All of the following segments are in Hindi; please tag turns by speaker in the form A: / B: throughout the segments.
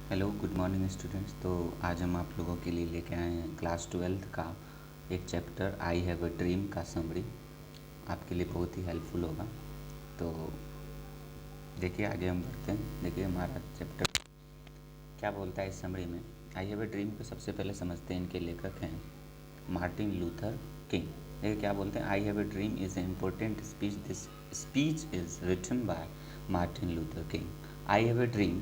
A: Hello good morning students. तो आज हम आप लोगों के लिए लेके आए हैं क्लास 12th का एक chapter I have a dream का समरी। आपके लिए बहुत ही हेल्पफुल होगा। तो देखिए आगे हम बढ़ते हैं। देखिए हमारा चैप्टर क्या बोलता है इस समरी में। आई हैव अ ड्रीम को सबसे पहले समझते हैं। इनके लेखक हैं मार्टिन लूथर किंग। देखिए क्या बोलते हैं। I have a dream is a important speech. This speech is written by Martin Luther King. I have a dream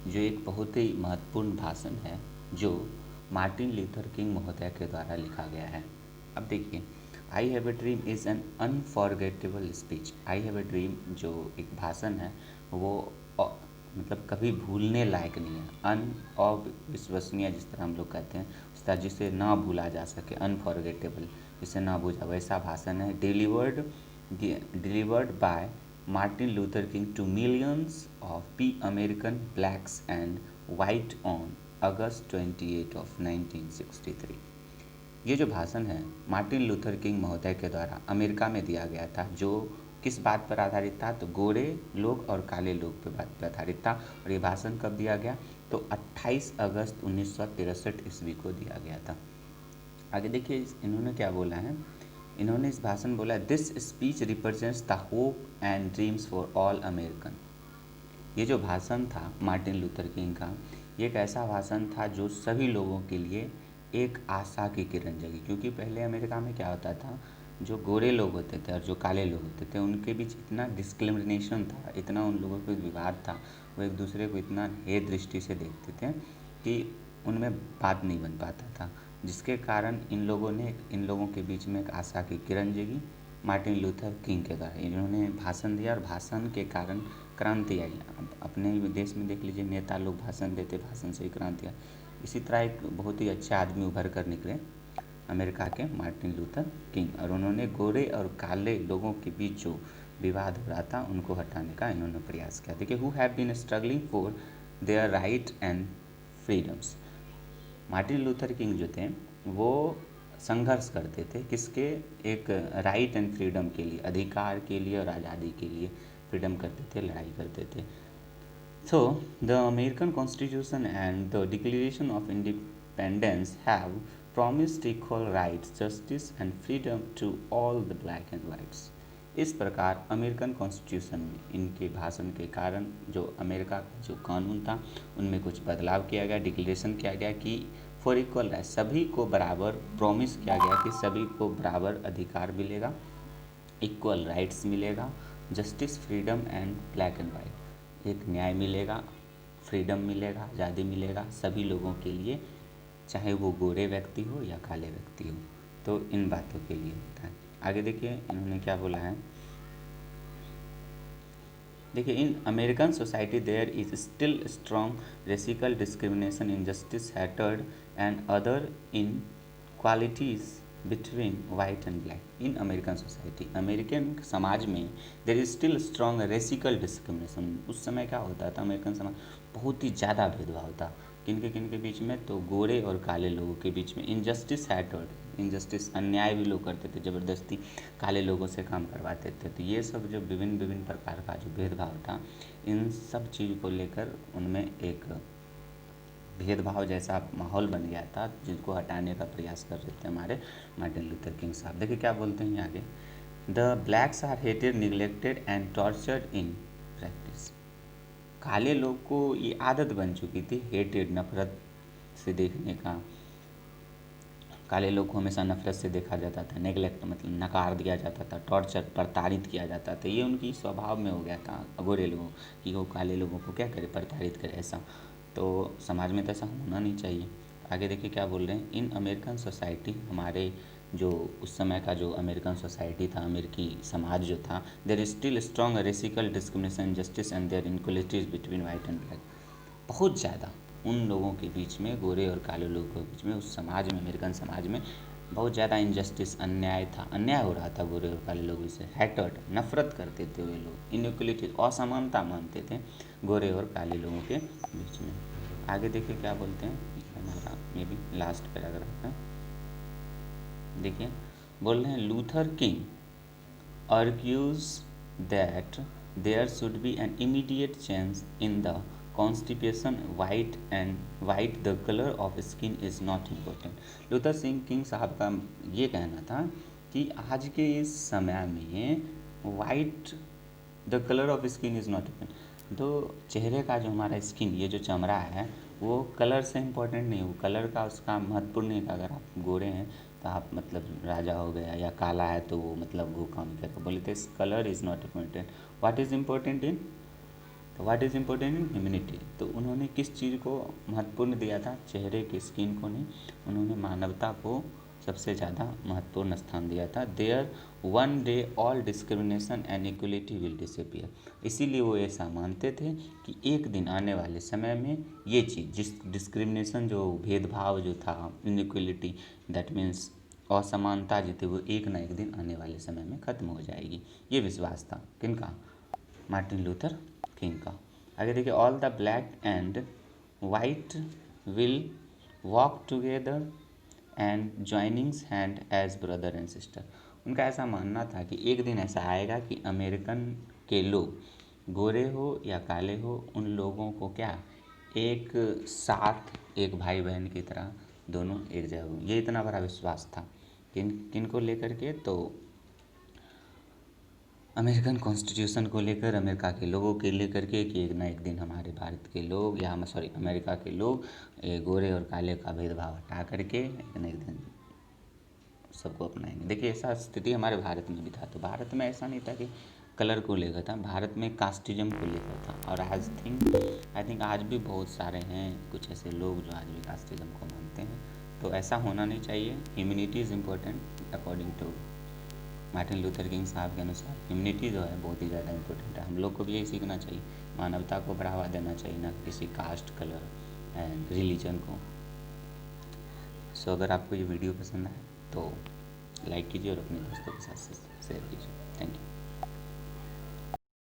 A: जो एक बहुत ही महत्वपूर्ण भाषण है जो मार्टिन लूथर किंग महोदय के द्वारा लिखा गया है। अब देखिए आई have a dream is an unforgettable speech. I have a dream जो एक भाषण है वो मतलब कभी भूलने लायक नहीं है। अविश्वसनीय जिस तरह हम लोग कहते हैं उस तरह जिसे ना भूला जा सके, अनफॉरगेटेबल जिसे ना भूला, वैसा भाषण है। Delivered by Martin Luther King to millions of American blacks and white on August 28 of 1963। ये जो भाषण है मार्टिन लूथर किंग महोदय के द्वारा अमेरिका में दिया गया था, जो किस बात पर आधारित था, तो गोरे लोग और काले लोग पे बात पर आधारित था। और ये भाषण कब दिया गया, तो 28 अगस्त 1963 ईस्वी को दिया गया था। आगे देखिए इन्होंने क्या बोला है। इन्होंने इस भाषण बोला है, this speech represents the hope and dreams for all American. ये जो भाषण था मार्टिन लूथर किंग का, ये एक ऐसा भाषण था जो सभी लोगों के लिए एक आशा की किरण जगी। क्योंकि पहले अमेरिका में क्या होता था, जो गोरे लोग होते थे और जो काले लोग होते थे उनके बीच इतना डिस्क्रिमिनेशन था, इतना उन लोगों के विवाद था, वो एक दूसरे को इतना हे दृष्टि से देखते थे कि उनमें बात नहीं बन पाता था, जिसके कारण इन लोगों के बीच में एक आशा की किरण जगी मार्टिन लूथर किंग के द्वारा। इन्होंने भाषण दिया और भाषण के कारण क्रांति आई। अपने देश में देख लीजिए, नेता लोग भाषण देते, भाषण से ही क्रांति आई। इसी तरह एक बहुत ही अच्छे आदमी उभर कर निकले अमेरिका के मार्टिन लूथर किंग, और उन्होंने गोरे और काले लोगों के बीच जो विवाद हो रहा था उनको हटाने का इन्होंने प्रयास किया। देखिए who have been struggling for their right and freedoms. Martin Luther King जो थे वो संघर्ष करते थे किसके, एक राइट एंड फ्रीडम के लिए, अधिकार के लिए और आज़ादी के लिए फ्रीडम करते थे, लड़ाई करते थे। So the American constitution and the declaration of independence have promised equal rights, justice and freedom to all the black and whites। इस प्रकार अमेरिकन कॉन्स्टिट्यूशन में इनके भाषण के कारण जो अमेरिका का जो कानून था उनमें कुछ बदलाव किया गया, डिक्लेरेशन किया गया कि फॉर इक्वल राइट, सभी को बराबर प्रॉमिस किया गया कि सभी को बराबर अधिकार मिलेगा, इक्वल राइट्स मिलेगा, justice, freedom and black and white, एक न्याय मिलेगा, फ्रीडम मिलेगा, आज़ादी मिलेगा सभी लोगों के लिए, चाहे वो गोरे व्यक्ति हो या काले व्यक्ति हो। तो इन बातों के लिए होता है। आगे देखिए इन्होंने क्या बोला है। देखिए in American society there is still strong racial discrimination, injustice, hatred and other inequalities between white and black. In American society, American समाज में there is still strong racial discrimination. उस समय क्या होता था, अमेरिकन समाज बहुत ही ज़्यादा भेदभाव था किन के बीच में, तो गोरे और काले लोगों के बीच में। इनजस्टिस हैटर्ड, इनजस्टिस अन्याय भी लोग करते थे, ज़बरदस्ती काले लोगों से काम करवाते थे। तो ये सब जो विभिन्न विभिन्न प्रकार का जो भेदभाव था, इन सब चीज़ को लेकर उनमें एक भेदभाव जैसा माहौल बन गया था, जिनको हटाने का प्रयास कर रहे थे हमारे मार्टिन लूथर किंग साहब। देखिए क्या बोलते हैं आगे। The blacks are hated, neglected and tortured in practice. काले लोग को ये आदत बन चुकी थी हेटेड, नफरत से देखने का। काले लोग को हमेशा नफरत से देखा जाता था, नेगलेक्ट मतलब नकार दिया जाता था, टॉर्चर प्रताड़ित किया जाता था। ये उनकी स्वभाव में हो गया था गोरे लोगों कि वो काले लोगों को क्या करे, प्रताड़ित करे। ऐसा तो समाज में तो ऐसा होना नहीं चाहिए। आगे देखिए क्या बोल रहे हैं। इन अमेरिकन सोसाइटी, हमारे जो उस समय का जो अमेरिकन सोसाइटी था, अमेरिकी समाज जो था, there is still strong racial discrimination, justice and there inequalities between white and black. बहुत ज़्यादा उन लोगों के बीच में, गोरे और काले लोगों के बीच में, उस समाज में, अमेरिकन समाज में बहुत ज़्यादा इनजस्टिस, अन्याय था, अन्याय हो रहा था गोरे और काले लोगों से। हैटर्ड, नफरत करते थे वे लोग, इनइक्वलिटी, असमानता मानते थे गोरे और काले लोगों के बीच में। आगे देखिए क्या बोलते हैं, हमारा मे बी लास्ट पैराग्राफ है। देखिए बोल रहे हैं, Luther king argues that there should be an immediate change in the constipation, white the colour of skin is not important. Luther Singh king साहब का ये कहना था कि आज के इस समय में white the colour of skin is not important. तो चेहरे का जो हमारा स्किन, ये जो चमड़ा है, वो कलर से इम्पोर्टेंट नहीं, वो कलर का उसका महत्वपूर्ण नहीं था। अगर आप गोरे हैं तो आप मतलब राजा हो गया, या काला है तो वो मतलब वो काम करेगा। बोले थे colour is not important, what is important in, तो what is important in humanity. तो उन्होंने किस चीज़ को महत्वपूर्ण दिया था, चेहरे के स्किन को नहीं, उन्होंने मानवता को सबसे ज़्यादा महत्वपूर्ण स्थान दिया था। There one day all discrimination and equality will disappear. इसीलिए वो ऐसा मानते थे कि एक दिन आने वाले समय में ये चीज़, जिस डिस्क्रिमिनेशन, जो भेदभाव जो था, इनइक्वलिटी, दैट मीन्स असमानता जो थी, वो एक ना एक दिन आने वाले समय में ख़त्म हो जाएगी। ये विश्वास था किनका, मार्टिन लूथर किंग का। आगे देखिए, all the black and white will walk together and joinings hand as brother and sister. उनका ऐसा मानना था कि एक दिन ऐसा आएगा कि अमेरिकन के लोग, गोरे हो या काले हो, उन लोगों को क्या एक साथ, एक भाई बहन की तरह दोनों एक जगह होंगे। ये इतना बड़ा विश्वास था किन किन को लेकर के, तो अमेरिकन कॉन्स्टिट्यूशन को लेकर, अमेरिका के लोगों के लेकर के, कि एक ना एक दिन हमारे भारत के लोग, या अमेरिका के लोग गोरे और काले का भेदभाव हटा करके एक ना एक दिन सबको अपनाएंगे। देखिए, ऐसा स्थिति हमारे भारत में भी था। तो भारत में ऐसा नहीं था कि कलर को लेकर था, भारत में कास्टिज्म को लेकर था। और आई थिंक आज भी बहुत सारे हैं कुछ ऐसे लोग जो आज भी कास्टिज्म को मानते हैं। तो ऐसा होना नहीं चाहिए। Humanity is important according to Martin Luther King साहब के अनुसार। ह्यूमैनिटी जो है बहुत ही ज़्यादा इम्पोर्टेंट है। हम लोग को भी यही सीखना चाहिए, मानवता को बढ़ावा देना चाहिए, ना किसी कास्ट, कलर एंड रिलीजन को। सो अगर आपको ये वीडियो पसंद आए तो लाइक कीजिए और अपने दोस्तों के साथ शेयर कीजिए। Thank you.